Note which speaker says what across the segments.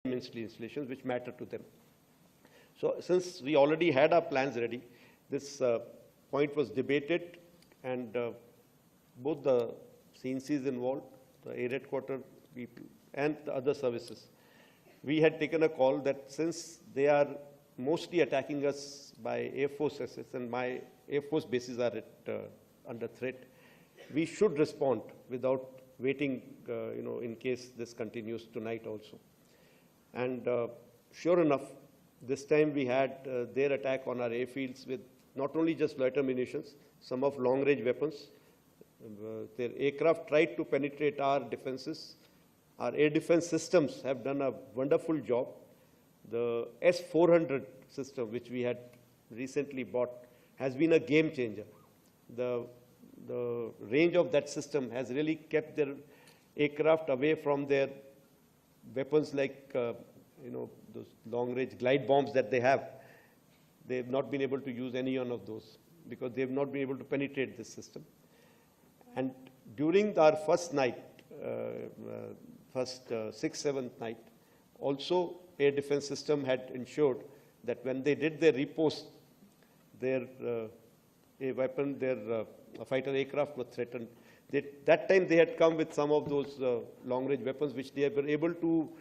Speaker 1: installations which matter to them. So since we already had our plans ready, this point was debated, and both the CNCs involved, the air headquarter people, and the other services, we had taken a call that since they are mostly attacking us by Air Force assets and my Air Force bases are under threat, we should respond without waiting, in case this continues tonight also. And sure enough, this time we had their attack on our airfields with not only just loiter munitions, some of long-range weapons. Their aircraft tried to penetrate our defenses. Our air defense systems have done a wonderful job. The S-400 system, which we had recently bought, has been a game changer. The range of that system has really kept their aircraft away from their weapons like, those long-range glide bombs that they have. They've not been able to use any one of those because they've not been able to penetrate this system. And during our first night, sixth, seventh night, also air defense system had ensured that when they did their repost, their fighter aircraft was threatened. That time they had come with some of those long-range weapons which they were able to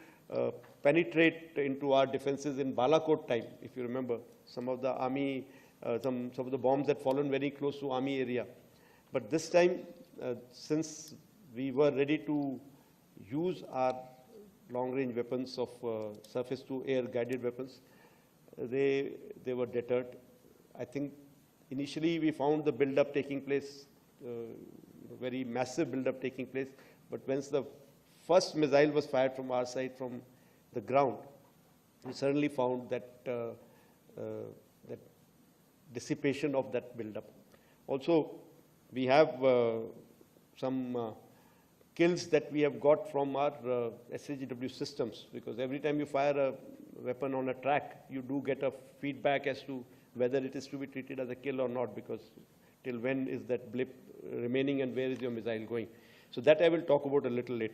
Speaker 1: penetrate into our defenses in Balakot time, if you remember. Some of the army, some of the bombs had fallen very close to army area. But this time, since we were ready to use our long-range weapons of surface-to-air guided weapons, they were deterred. I think initially we found the build-up taking place, very massive build-up taking place. But once the first missile was fired from our side, from the ground, we suddenly found that that dissipation of that build-up. Also, we have some kills that we have got from our SAGW systems, because every time you fire a weapon on a track, you do get a feedback as to whether it is to be treated as a kill or not, because till when is that blip remaining and where is your missile going. So that I will talk about a little later.